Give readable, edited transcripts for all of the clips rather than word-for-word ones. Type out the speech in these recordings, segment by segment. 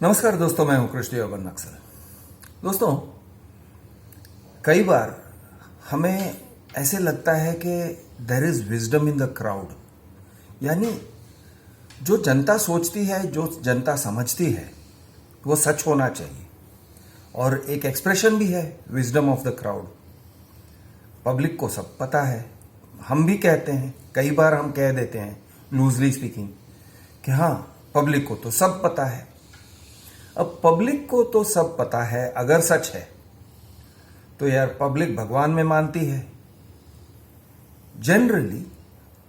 नमस्कार दोस्तों, मैं हूं कृष्ण योगन नक्सल। दोस्तों, कई बार हमें ऐसे लगता है कि there is wisdom in the crowd, यानी जो जनता सोचती है, जो जनता समझती है, वो सच होना चाहिए। और एक एक्सप्रेशन भी है, wisdom of the crowd. Public को सब पता है, हम भी कहते हैं, कई बार हम कह देते हैं लूजली स्पीकिंग कि हाँ, पब्लिक को तो सब पता है। अब पब्लिक को तो सब पता है अगर सच है तो यार पब्लिक भगवान में मानती है। जनरली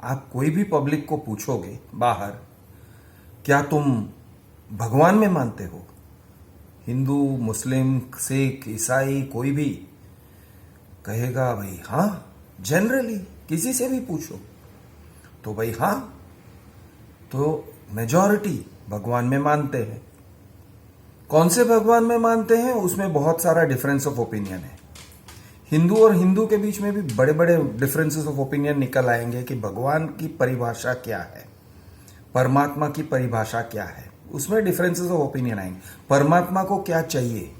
आप कोई भी पब्लिक को पूछोगे बाहर, क्या तुम भगवान में मानते हो? हिंदू, मुस्लिम, सिख, ईसाई, कोई भी कहेगा भाई हाँ। जनरली किसी से भी पूछो तो भाई हाँ, तो मेजॉरिटी भगवान में मानते हैं। कौन से भगवान में मानते हैं उसमें बहुत सारा डिफरेंस ऑफ ओपिनियन है। हिंदू और हिंदू के बीच में भी बड़े बड़े डिफरेंसेस ऑफ ओपिनियन निकल आएंगे कि भगवान की परिभाषा क्या है, परमात्मा की परिभाषा क्या है, उसमें डिफरेंसेस ऑफ ओपिनियन आएंगे। परमात्मा को क्या चाहिए?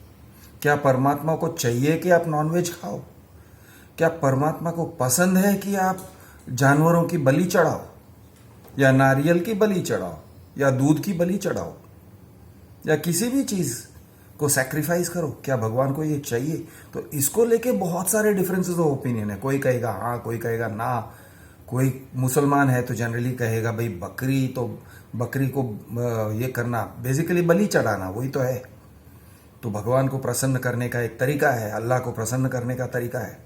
क्या परमात्मा को चाहिए कि आप नॉनवेज खाओ? क्या परमात्मा को पसंद है कि आप जानवरों की बलि चढ़ाओ, या नारियल की बलि चढ़ाओ, या दूध की बलि चढ़ाओ, या किसी भी चीज को सैक्रिफाइस करो? क्या भगवान को ये चाहिए? तो इसको लेके बहुत सारे डिफरेंसेस ऑफ ओपिनियन है। कोई कहेगा हाँ, कोई कहेगा ना। कोई मुसलमान है तो जनरली कहेगा भाई बकरी को ये करना, बेसिकली बलि चढ़ाना, वही तो है। तो भगवान को प्रसन्न करने का एक तरीका है, अल्लाह को प्रसन्न करने का तरीका है।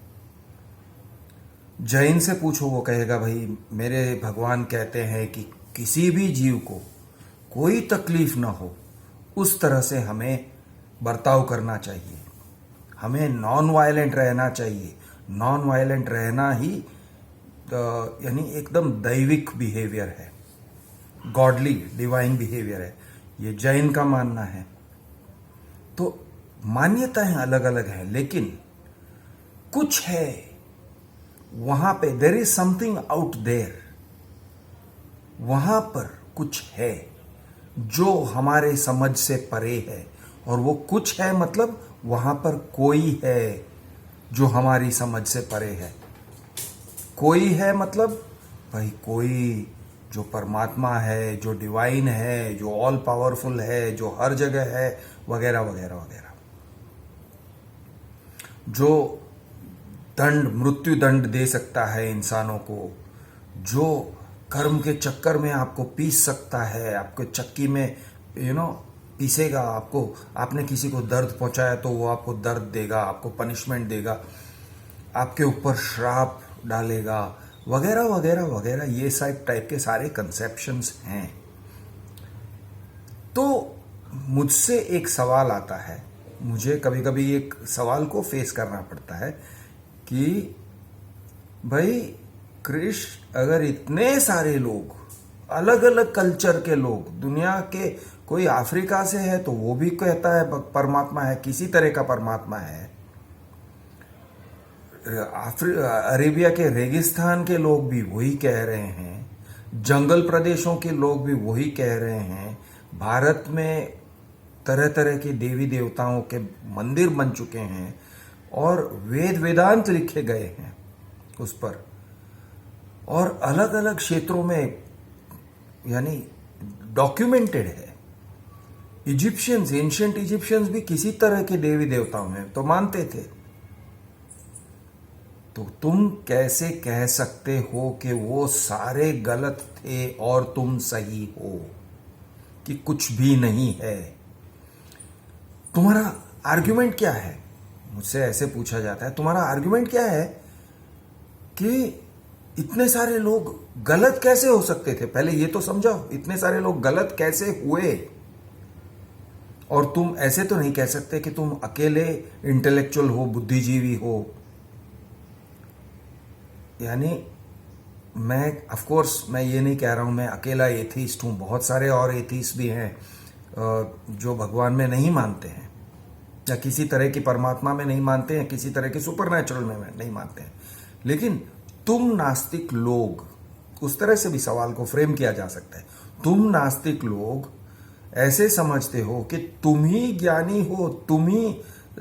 जैन से पूछो, वो कहेगा भाई मेरे भगवान कहते हैं कि किसी भी जीव को कोई तकलीफ ना हो उस तरह से हमें बर्ताव करना चाहिए, हमें नॉन वायलेंट रहना चाहिए। नॉन वायलेंट रहना ही यानी एकदम दैविक बिहेवियर है, गॉडली डिवाइन बिहेवियर है। ये जैन का मानना है। तो मान्यताएं अलग अलग हैं, लेकिन कुछ है वहां पे, there is something out there. वहां पर कुछ है जो हमारे समझ से परे है, और वो कुछ है मतलब वहां पर कोई है जो हमारी समझ से परे है। कोई है मतलब भाई कोई जो परमात्मा है, जो डिवाइन है, जो ऑल पावरफुल है, जो हर जगह है, वगैरह वगैरह वगैरह, जो मृत्यु दंड दे सकता है इंसानों को, जो कर्म के चक्कर में आपको पीस सकता है, आपको चक्की में पीसेगा आपको। आपने किसी को दर्द पहुंचाया तो वो आपको दर्द देगा, आपको पनिशमेंट देगा, आपके ऊपर श्राप डालेगा, वगैरह वगैरह वगैरह। ये सब टाइप के सारे कंसेप्शंस हैं। तो मुझसे एक सवाल आता है, मुझे कभी कभी एक सवाल को फेस करना पड़ता है कि भाई कृष्ण, अगर इतने सारे लोग, अलग अलग कल्चर के लोग, दुनिया के कोई अफ्रीका से है तो वो भी कहता है परमात्मा है, किसी तरह का परमात्मा है। अरेबिया के रेगिस्तान के लोग भी वही कह रहे हैं, जंगल प्रदेशों के लोग भी वही कह रहे हैं, भारत में तरह तरह के देवी देवताओं के मंदिर बन चुके हैं और वेदांत लिखे गए हैं उस पर, और अलग अलग क्षेत्रों में यानी डॉक्यूमेंटेड है। इजिप्शियंस, एंशिएंट इजिप्शियंस भी किसी तरह के देवी देवताओं में तो मानते थे। तो तुम कैसे कह सकते हो कि वो सारे गलत थे और तुम सही हो, कि कुछ भी नहीं है? तुम्हारा आर्ग्यूमेंट क्या है? मुझसे ऐसे पूछा जाता है, तुम्हारा आर्ग्यूमेंट क्या है कि इतने सारे लोग गलत कैसे हो सकते थे? पहले ये तो समझाओ, इतने सारे लोग गलत कैसे हुए? और तुम ऐसे तो नहीं कह सकते कि तुम अकेले इंटेलेक्चुअल हो, बुद्धिजीवी हो। यानी मैं, ऑफ कोर्स मैं ये नहीं कह रहा हूं मैं अकेला एथीस्ट हूं, बहुत सारे और एथीस्ट भी हैं जो भगवान में नहीं मानते हैं, या किसी तरह की परमात्मा में नहीं मानते हैं, किसी तरह के सुपरनैचुरल में नहीं मानते हैं। लेकिन तुम नास्तिक लोग, उस तरह से भी सवाल को फ्रेम किया जा सकता है, तुम नास्तिक लोग ऐसे समझते हो कि तुम ही ज्ञानी हो, तुम ही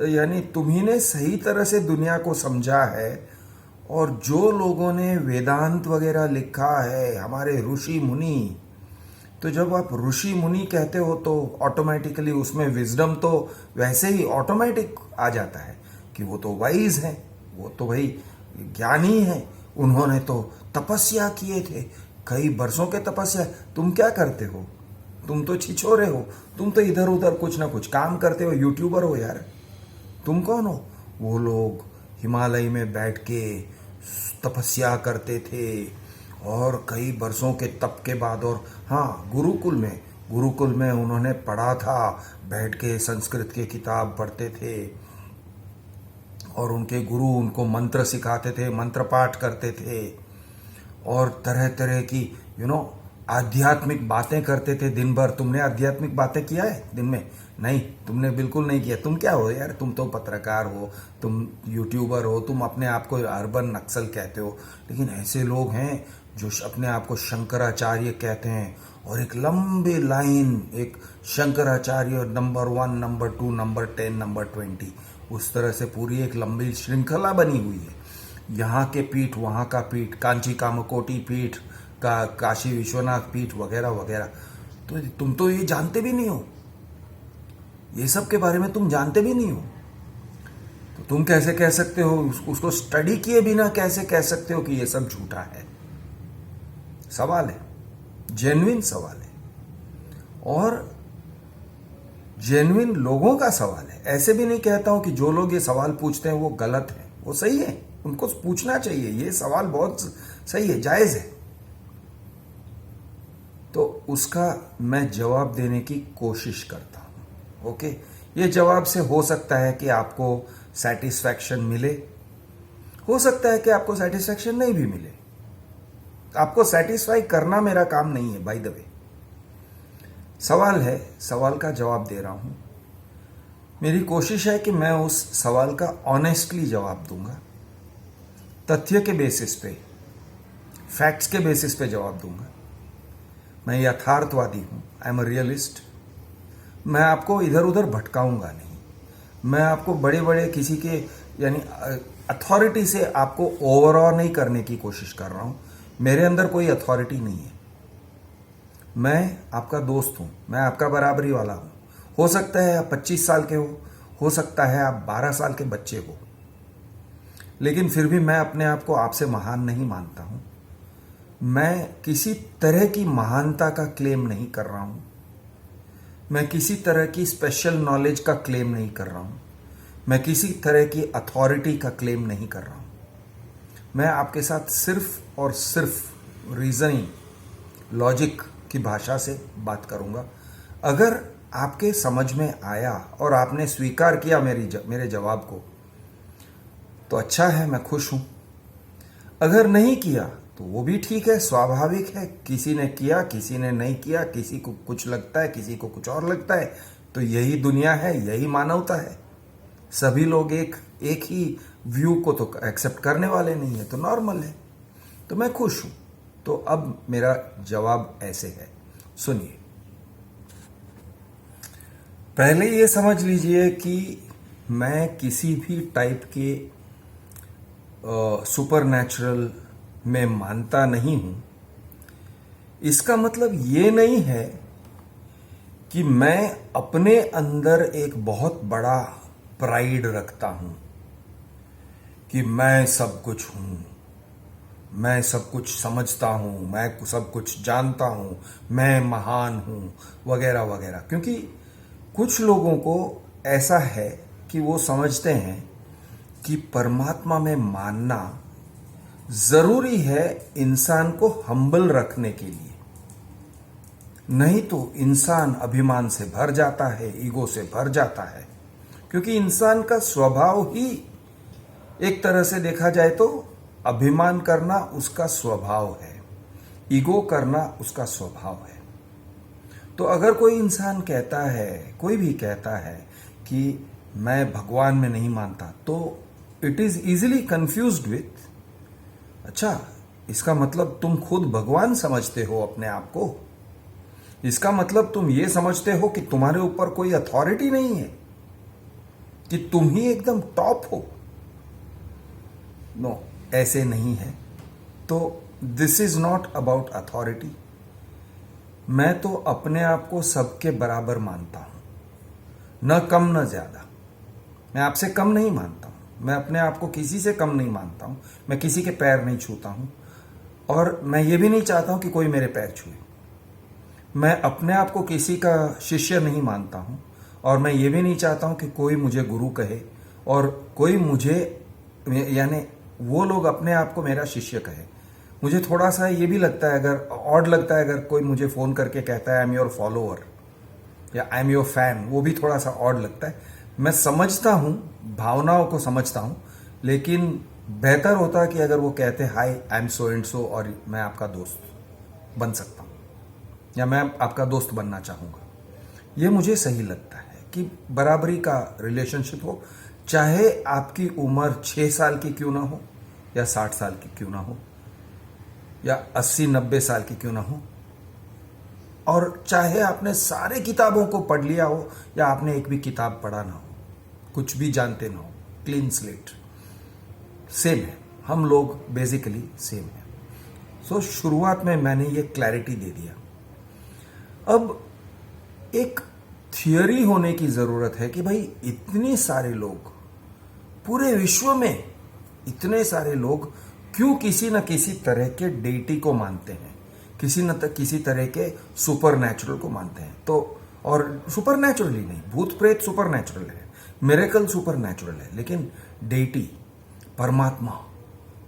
यानी तुम्ही ने सही तरह से दुनिया को समझा है। और जो लोगों ने वेदांत वगैरह लिखा है, हमारे ऋषि मुनि, तो जब आप ऋषि मुनि कहते हो तो ऑटोमेटिकली उसमें विजडम तो वैसे ही ऑटोमेटिक आ जाता है कि वो तो वाइज है, वो तो भाई ज्ञानी है, उन्होंने तो तपस्या किए थे, कई बरसों के तपस्या। तुम क्या करते हो? तुम तो छिछोरे हो, तुम तो इधर उधर कुछ ना कुछ काम करते हो, यूट्यूबर हो यार। तुम कौन हो? वो लोग हिमालय में बैठ के तपस्या करते थे और कई बरसों के तप के बाद, और हाँ, गुरुकुल में उन्होंने पढ़ा था, बैठ के संस्कृत की किताब पढ़ते थे और उनके गुरु उनको मंत्र सिखाते थे, मंत्र पाठ करते थे और तरह तरह की आध्यात्मिक बातें करते थे दिन भर। तुमने आध्यात्मिक बातें किया है दिन में? नहीं, तुमने बिल्कुल नहीं किया। तुम क्या हो यार? तुम तो पत्रकार हो, तुम यूट्यूबर हो, तुम अपने आप को अर्बन नक्सल कहते हो। लेकिन ऐसे लोग हैं जो अपने आप को शंकराचार्य कहते हैं और एक लंबी लाइन, एक Shankaracharya number 1, number 2, number 10, number 20, उस तरह से पूरी एक लंबी श्रृंखला बनी हुई है। यहाँ के पीठ, वहाँ का पीठ, कांची कामकोटी पीठ का, काशी विश्वनाथ पीठ वगैरह वगैरह। तो तुम तो ये जानते भी नहीं हो, ये सब के बारे में तुम जानते भी नहीं हो, तो तुम कैसे कह सकते हो? उसको स्टडी किए बिना कैसे कह सकते हो कि ये सब झूठा है? सवाल है, जेन्युइन सवाल है और जेन्युइन लोगों का सवाल है। ऐसे भी नहीं कहता हूं कि जो लोग ये सवाल पूछते हैं वो गलत है, वो सही है, उनको पूछना चाहिए। ये सवाल बहुत सही है, जायज है, तो उसका मैं जवाब देने की कोशिश करता हूं। ओके, ये जवाब से हो सकता है कि आपको सेटिस्फैक्शन मिले, हो सकता है कि आपको सेटिस्फैक्शन नहीं भी मिले। आपको सेटिस्फाई करना मेरा काम नहीं है, बाय द वे। सवाल है, सवाल का जवाब दे रहा हूं। मेरी कोशिश है कि मैं उस सवाल का ऑनेस्टली जवाब दूंगा, तथ्य के बेसिस पे, फैक्ट्स के बेसिस पे जवाब दूंगा। मैं यथार्थवादी हूं, आई एम अ रियलिस्ट। मैं आपको इधर उधर भटकाऊंगा नहीं। मैं आपको बड़े बड़े किसी के यानी अथॉरिटी से आपको ओवरऑल नहीं करने की कोशिश कर रहा हूं। मेरे अंदर कोई अथॉरिटी नहीं है। मैं आपका दोस्त हूं, मैं आपका बराबरी वाला हूं। हो सकता है आप 25 साल के हो सकता है आप 12 साल के बच्चे हो, लेकिन फिर भी मैं अपने आप को आपसे महान नहीं मानता हूं। मैं किसी तरह की महानता का क्लेम नहीं कर रहा हूं। मैं किसी तरह की स्पेशल नॉलेज का क्लेम नहीं कर रहा हूं। मैं किसी तरह की अथॉरिटी का क्लेम नहीं कर रहा हूं। मैं आपके साथ सिर्फ और सिर्फ रीजनिंग, लॉजिक की भाषा से बात करूंगा। अगर आपके समझ में आया और आपने स्वीकार किया मेरे जवाब को, तो अच्छा है, मैं खुश हूं। अगर नहीं किया तो वो भी ठीक है, स्वाभाविक है। किसी ने किया, किसी ने नहीं किया, किसी को कुछ लगता है, किसी को कुछ और लगता है। तो यही दुनिया है, यही मानवता है। सभी लोग एक ही व्यू को तो एक्सेप्ट करने वाले नहीं है, तो नॉर्मल है। तो मैं खुश हूं। तो अब मेरा जवाब ऐसे है, सुनिए। पहले ये समझ लीजिए कि मैं किसी भी टाइप के सुपरनैचुरल में मानता नहीं हूं। इसका मतलब ये नहीं है कि मैं अपने अंदर एक बहुत बड़ा प्राइड रखता हूं कि मैं सब कुछ हूं, मैं सब कुछ समझता हूं, मैं सब कुछ जानता हूं, मैं महान हूं, वगैरह वगैरह। क्योंकि कुछ लोगों को ऐसा है कि वो समझते हैं कि परमात्मा में मानना जरूरी है इंसान को हम्बल रखने के लिए, नहीं तो इंसान अभिमान से भर जाता है, ईगो से भर जाता है। क्योंकि इंसान का स्वभाव ही, एक तरह से देखा जाए तो अभिमान करना उसका स्वभाव है, ईगो करना उसका स्वभाव है। तो अगर कोई इंसान कहता है, कोई भी कहता है कि मैं भगवान में नहीं मानता, तो it is easily confused with, अच्छा इसका मतलब तुम खुद भगवान समझते हो अपने आप को? इसका मतलब तुम ये समझते हो कि तुम्हारे ऊपर कोई अथॉरिटी नहीं है, कि तुम ही एकदम टॉप हो। नो, ऐसे नहीं है। तो this is not about authority. मैं तो अपने आप को सबके बराबर मानता हूं, न कम न ज्यादा। मैं आपसे कम नहीं मानता हूं, मैं अपने आप को किसी से कम नहीं मानता हूं, मैं किसी के पैर नहीं छूता हूं, और मैं ये भी नहीं चाहता हूं कि कोई मेरे पैर छुए। मैं अपने आप को किसी का शिष्य नहीं मानता हूं, और मैं ये भी नहीं चाहता हूं कि कोई मुझे गुरु कहे, और कोई मुझे, यानी वो लोग अपने आप को मेरा शिष्य कहे। मुझे थोड़ा सा ये भी लगता है, अगर ऑड लगता है, अगर कोई मुझे फोन करके कहता है आई एम योर फॉलोअर या आई एम योर फैन, वो भी थोड़ा सा ऑड लगता है। मैं समझता हूं, भावनाओं को समझता हूं, लेकिन बेहतर होता कि अगर वो कहते हाय I am so and so, और मैं आपका दोस्त बन सकता हूं, या मैं आपका दोस्त बनना चाहूंगा। ये मुझे सही लगता है कि बराबरी का रिलेशनशिप हो, चाहे आपकी उम्र 6 साल की क्यों ना हो, या 60 साल की क्यों ना हो, या 80-90 साल की क्यों ना हो, और चाहे आपने सारे किताबों को पढ़ लिया हो, या आपने एक भी किताब पढ़ा ना हो, कुछ भी जानते ना हो, क्लीन स्लेट, सेम है। हम लोग बेसिकली सेम है। सो शुरुआत में मैंने ये क्लैरिटी दे दिया। अब एक थियरी होने की जरूरत है कि भाई इतने सारे लोग, पूरे विश्व में इतने सारे लोग क्यों किसी न किसी तरह के डेटी को मानते हैं, किसी न किसी तरह के सुपर नेचुरल को मानते हैं। तो और सुपर नेचुरल ही नहीं, भूत प्रेत सुपर नेचुरल है, मिरेकल सुपर नेचुरल है, लेकिन डेटी, परमात्मा,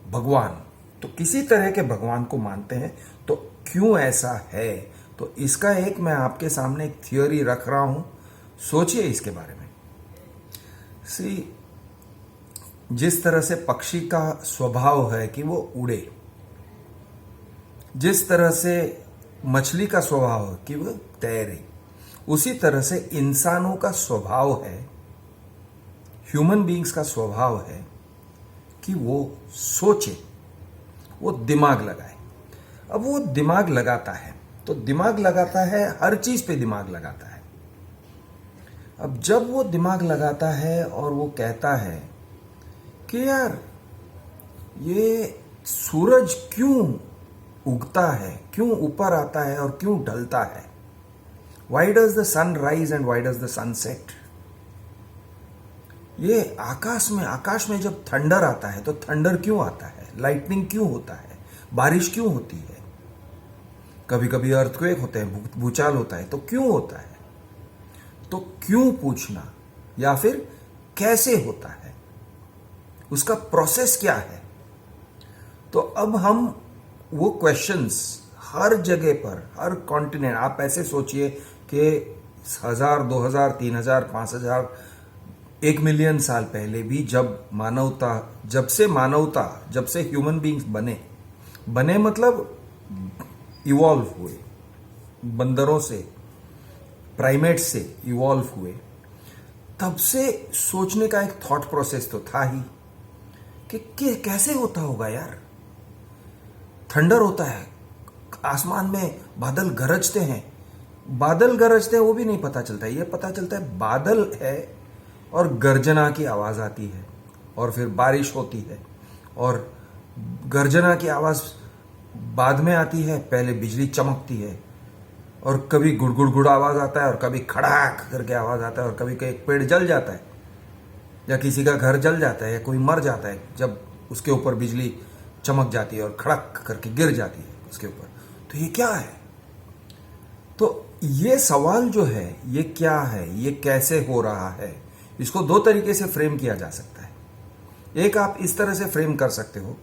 भगवान, तो किसी तरह के भगवान को मानते हैं। तो क्यों ऐसा है, तो इसका एक मैं आपके सामने एक थियोरी रख रहा हूं, सोचिए इसके बारे में। जिस तरह से पक्षी का स्वभाव है कि वो उड़े, जिस तरह से मछली का स्वभाव है कि वो तैरे, उसी तरह से इंसानों का स्वभाव है, ह्यूमन बीइंग्स का स्वभाव है कि वो सोचे, वो दिमाग लगाए। अब वो दिमाग लगाता है, तो दिमाग लगाता है, हर चीज पे दिमाग लगाता है। अब जब वो दिमाग लगाता है और वो कहता है कि यार ये सूरज क्यों उगता है, क्यों ऊपर आता है और क्यों ढलता है, why does the sun rise and why does the sun set. ये आकाश में जब थंडर आता है तो थंडर क्यों आता है, लाइटनिंग क्यों होता है, बारिश क्यों होती है, कभी कभी अर्थक्वेक होते हैं, भूचाल होता है, तो क्यों होता है। तो क्यों पूछना, या फिर कैसे होता है, उसका प्रोसेस क्या है। तो अब हम वो क्वेश्चंस हर जगह पर, हर कॉन्टिनेंट, आप ऐसे सोचिए कि 1000, 2000, 3000, 5000, 1 मिलियन साल पहले भी जब से ह्यूमन बींग्स बने मतलब इवॉल्व हुए, बंदरों से, प्राइमेट से इवॉल्व हुए, तब से सोचने का एक थॉट प्रोसेस तो था ही कि कैसे होता होगा यार। थंडर होता है, आसमान में बादल गरजते हैं, वो भी नहीं पता चलता है, ये पता चलता है बादल है और गर्जना की आवाज आती है, और फिर बारिश होती है, और गर्जना की आवाज बाद में आती है, पहले बिजली चमकती है, और कभी गुड़ आवाज आता है, और कभी खड़ाक करके आवाज आता है, और कभी एक पेड़ जल जाता है, या किसी का घर जल जाता है, या कोई मर जाता है जब उसके ऊपर बिजली चमक जाती है और खड़क करके गिर जाती है उसके ऊपर। तो ये क्या है। तो ये सवाल जो है, ये क्या है, ये कैसे हो रहा है, इसको 2 तरीके से फ्रेम किया जा सकता है। एक आप इस तरह से फ्रेम कर सकते हो,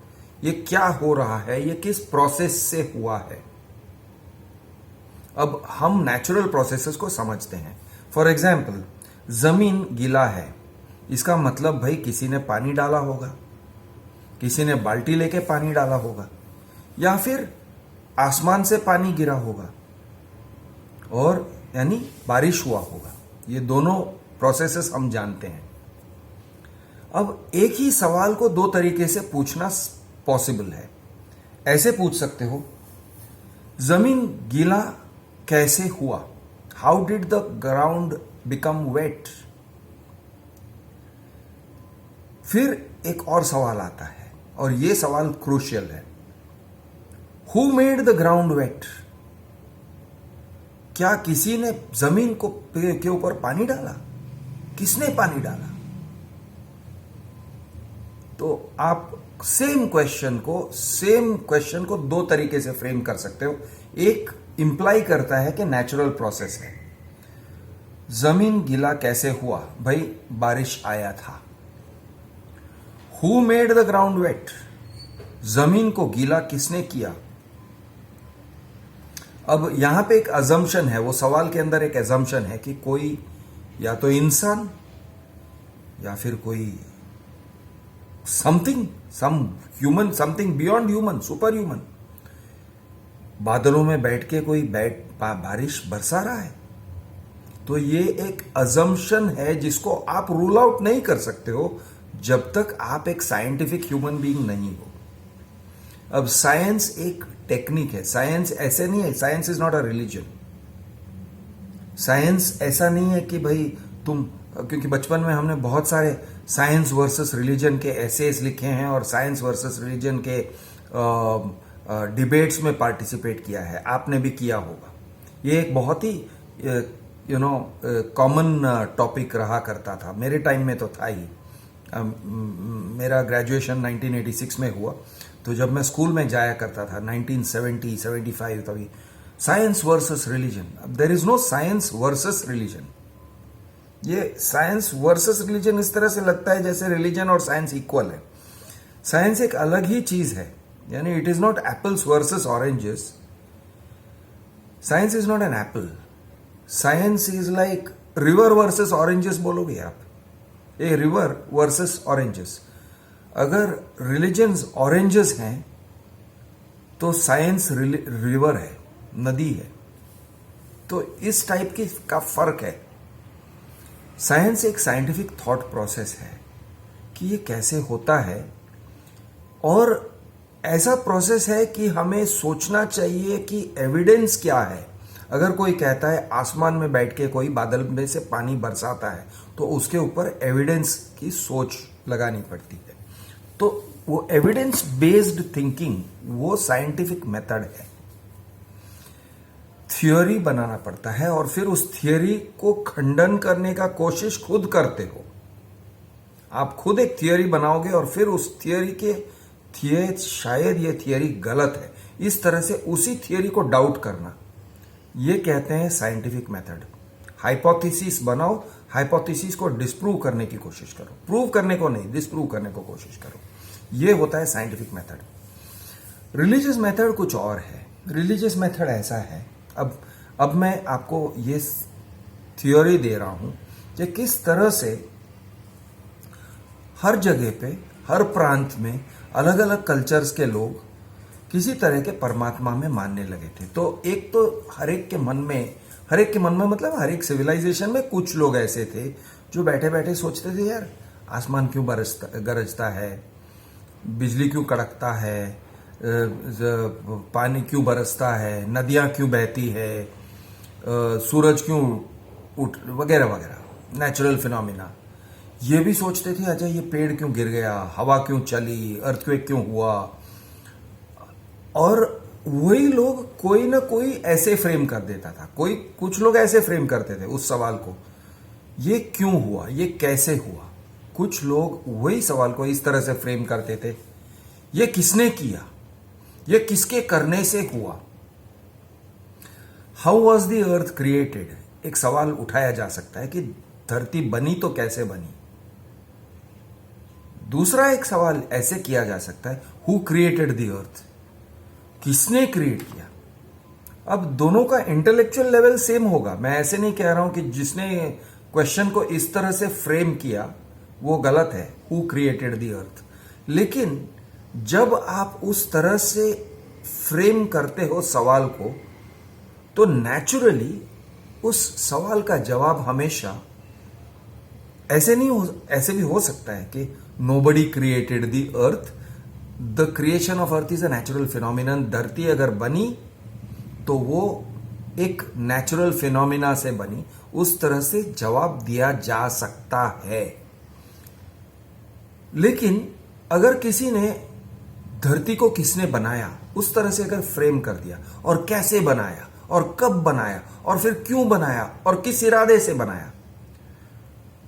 ये क्या हो रहा है, ये किस प्रोसेस से हुआ है। अब हम नेचुरल प्रोसेसेस को समझते हैं। फॉर एग्जाम्पल, जमीन गीला है, इसका मतलब भाई किसी ने पानी डाला होगा, किसी ने बाल्टी लेके पानी डाला होगा, या फिर आसमान से पानी गिरा होगा, और यानी बारिश हुआ होगा। ये दोनों प्रोसेसेस हम जानते हैं। अब एक ही सवाल को 2 तरीके से पूछना पॉसिबल है। ऐसे पूछ सकते हो, जमीन गीला कैसे हुआ? How did the ground become wait? फिर एक और सवाल आता है, और ये सवाल क्रूशियल है। Who made the ground wet? क्या किसी ने जमीन को के ऊपर पानी डाला? किसने पानी डाला? तो आप सेम क्वेश्चन को दो तरीके से फ्रेम कर सकते हो। एक इंप्लाई करता है कि नेचुरल प्रोसेस है। जमीन गीला कैसे हुआ? भाई बारिश आया था। Who made the ground wet? जमीन को गीला किसने किया? अब यहां पे एक अजम्पशन है, वो सवाल के अंदर एक अजम्पशन है कि कोई या तो इंसान या फिर कोई something, some human, something beyond human, super human, बादलों में बैठ के कोई बारिश बरसा रहा है। तो ये एक अजम्पशन है जिसको आप रूल आउट नहीं कर सकते हो जब तक आप एक साइंटिफिक ह्यूमन बीइंग नहीं हो। अब साइंस एक टेक्निक है, साइंस ऐसे नहीं है, science is not a religion. Science ऐसा नहीं है कि भाई तुम, क्योंकि बचपन में हमने बहुत सारे साइंस वर्सेस रिलीजन के एसेस लिखे हैं और साइंस वर्सेस रिलीजन के डिबेट्स में पार्टिसिपेट किया है, आपने भी किया होगा। ये एक बहुत ही कॉमन टॉपिक रहा करता था, मेरे टाइम में तो था ही। मेरा ग्रेजुएशन 1986 में हुआ, तो जब मैं स्कूल में जाया करता था 1970, 75, तभी साइंस वर्सेस रिलीजन। अब there is no science versus religion. ये साइंस वर्सेस रिलीजन इस तरह से लगता है जैसे रिलीजन और साइंस इक्वल है। साइंस एक अलग ही चीज है, यानी it is not apples versus oranges. Science is not an apple. Science is like river versus oranges बोलोगे आप, ए रिवर वर्सेस ऑरेंजेस। अगर रिलीजन्स ऑरेंजेस हैं तो साइंस रिवर है, नदी है। तो इस टाइप की का फर्क है। साइंस एक साइंटिफिक थॉट प्रोसेस है कि ये कैसे होता है, और ऐसा प्रोसेस है कि हमें सोचना चाहिए कि एविडेंस क्या है। अगर कोई कहता है आसमान में बैठ के कोई बादल में से पानी बरसाता है, तो उसके ऊपर एविडेंस की सोच लगानी पड़ती है। तो वो एविडेंस बेस्ड थिंकिंग, वो साइंटिफिक मेथड है। थियोरी बनाना पड़ता है और फिर उस थियोरी को खंडन करने का कोशिश खुद करते हो। आप खुद एक थियोरी बनाओगे और फिर उस थियोरी के शायद ये थियोरी गलत है, इस तरह से उसी थियोरी को डाउट करना, ये कहते हैं साइंटिफिक मेथड। हाइपोथेसिस बनाओ, हाइपोथेसिस को डिस्प्रूव करने की कोशिश करो, प्रूव करने को नहीं, डिस्प्रूव करने को कोशिश करो। ये होता है साइंटिफिक मेथड। रिलीजियस मेथड कुछ और है। रिलीजियस मेथड ऐसा है, अब मैं आपको ये थ्योरी दे रहा हूं कि किस तरह से हर जगह पे, हर प्रांत में अलग अलग कल्चर्स के लोग किसी तरह के परमात्मा में मानने लगे थे। तो एक तो हर एक के मन में मतलब हर एक सिविलाइजेशन में कुछ लोग ऐसे थे जो बैठे बैठे सोचते थे, यार आसमान क्यों गरजता है, बिजली क्यों कड़कता है, पानी क्यों बरसता है, नदियां क्यों बहती है, सूरज क्यों उठ, वगैरह वगैरह, नेचुरल फिनोमिना। ये भी सोचते थे, अच्छा ये पेड़ क्यों गिर गया, हवा क्यों चली, अर्थक्वेक क्यों हुआ। और वही लोग कोई ना कोई ऐसे फ्रेम कर देता था, कुछ लोग ऐसे फ्रेम करते थे उस सवाल को, ये क्यों हुआ, ये कैसे हुआ। कुछ लोग वही सवाल को इस तरह से फ्रेम करते थे, ये किसने किया, ये किसके करने से हुआ। How was the earth created, एक सवाल उठाया जा सकता है कि धरती बनी तो कैसे बनी। दूसरा एक सवाल ऐसे किया जा सकता है, हु क्रिएटेड द अर्थ, किसने क्रिएट किया। अब दोनों का इंटेलेक्चुअल लेवल सेम होगा, मैं ऐसे नहीं कह रहा हूं कि जिसने क्वेश्चन को इस तरह से फ्रेम किया वो गलत है, हु क्रिएटेड द अर्थ। लेकिन जब आप उस तरह से फ्रेम करते हो सवाल को, तो नेचुरली उस सवाल का जवाब हमेशा ऐसे भी हो सकता है कि nobody created the earth, the creation of earth is a natural phenomenon. धरती अगर बनी तो वो एक नेचुरल फिनोमिना से बनी, उस तरह से जवाब दिया जा सकता है। लेकिन अगर किसी ने धरती को किसने बनाया उस तरह से अगर फ्रेम कर दिया, और कैसे बनाया और कब बनाया और फिर क्यों बनाया और किस इरादे से बनाया,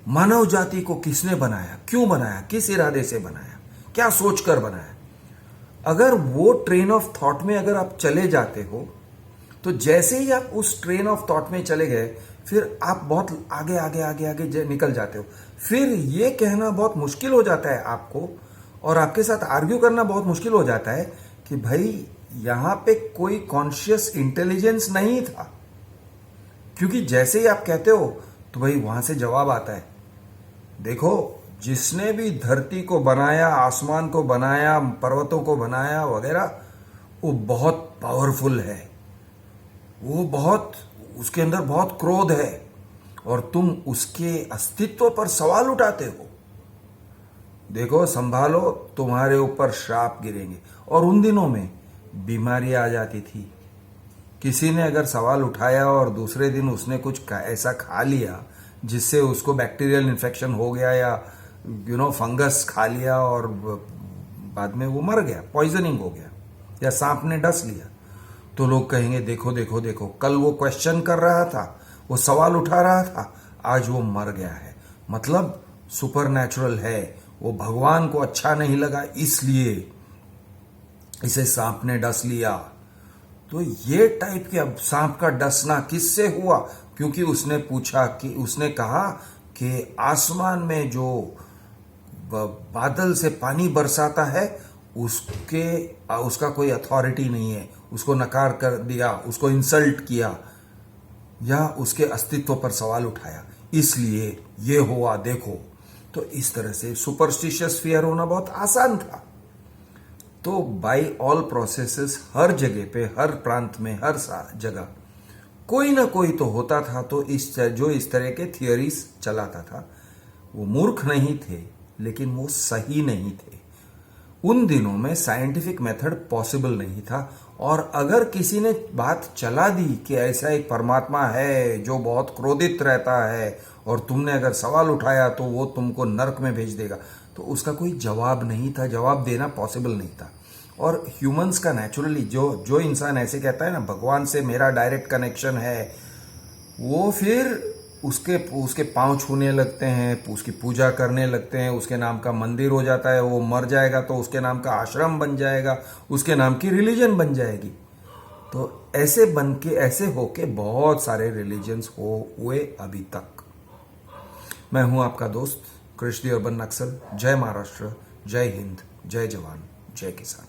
मानव जाति को किसने बनाया, क्यों बनाया, किस इरादे से बनाया, क्या सोचकर बनाया, अगर वो ट्रेन ऑफ थॉट में अगर आप चले जाते हो, तो जैसे ही आप उस ट्रेन ऑफ थॉट में चले गए, फिर आप बहुत आगे आगे आगे आगे निकल जाते हो। फिर ये कहना बहुत मुश्किल हो जाता है आपको, और आपके साथ आर्ग्यू करना बहुत मुश्किल हो जाता है कि भाई यहां पे कोई कॉन्शियस इंटेलिजेंस नहीं था। क्योंकि जैसे ही आप कहते हो तो भाई वहां से जवाब आता है, देखो जिसने भी धरती को बनाया, आसमान को बनाया, पर्वतों को बनाया वगैरह, वो बहुत पावरफुल है, वो बहुत, उसके अंदर बहुत क्रोध है, और तुम उसके अस्तित्व पर सवाल उठाते हो। देखो संभालो, तुम्हारे ऊपर श्राप गिरेंगे। और उन दिनों में बीमारी आ जाती थी, किसी ने अगर सवाल उठाया और दूसरे दिन उसने कुछ ऐसा खा लिया जिससे उसको बैक्टीरियल इन्फेक्शन हो गया, या फंगस खा लिया और बाद में वो मर गया, पॉइजनिंग हो गया, या सांप ने डस लिया, तो लोग कहेंगे देखो देखो देखो, कल वो क्वेश्चन कर रहा था, वो सवाल उठा रहा था, आज वो मर गया है, मतलब सुपर नेचुरल है, वो भगवान को अच्छा नहीं लगा इसलिए इसे सांप ने डस लिया। तो ये टाइप के, अब सांप का डसना किससे हुआ, क्योंकि उसने पूछा कि, उसने कहा कि आसमान में जो बादल से पानी बरसाता है उसका कोई अथॉरिटी नहीं है, उसको नकार कर दिया, उसको इंसल्ट किया, या उसके अस्तित्व पर सवाल उठाया, इसलिए ये हुआ देखो। तो इस तरह से सुपरस्टिशियस फियर होना बहुत आसान था। तो बाय ऑल प्रोसेसेस, हर जगह पे, हर प्रांत में, हर जगह कोई ना कोई तो होता था। तो जो इस तरह के थियरीज चलाता था, वो मूर्ख नहीं थे, लेकिन वो सही नहीं थे। उन दिनों में साइंटिफिक मेथड पॉसिबल नहीं था, और अगर किसी ने बात चला दी कि ऐसा एक परमात्मा है जो बहुत क्रोधित रहता है, और तुमने अगर सवाल उठाया तो वो तुमको नरक में भेज देगा, तो उसका कोई जवाब नहीं था, जवाब देना पॉसिबल नहीं था। और ह्यूमंस का नेचुरली जो इंसान ऐसे कहता है ना, भगवान से मेरा डायरेक्ट कनेक्शन है, वो फिर उसके पांव छूने लगते हैं, उसकी पूजा करने लगते हैं, उसके नाम का मंदिर हो जाता है, वो मर जाएगा तो उसके नाम का आश्रम बन जाएगा, उसके नाम की रिलीजन बन जाएगी। तो ऐसे बन के, ऐसे होके बहुत सारे रिलीजन्स हुए अभी तक। मैं हूं आपका दोस्त कृष्ण अर्बन नक्सल। जय महाराष्ट्र, जय हिंद, जय जवान, जय किसान।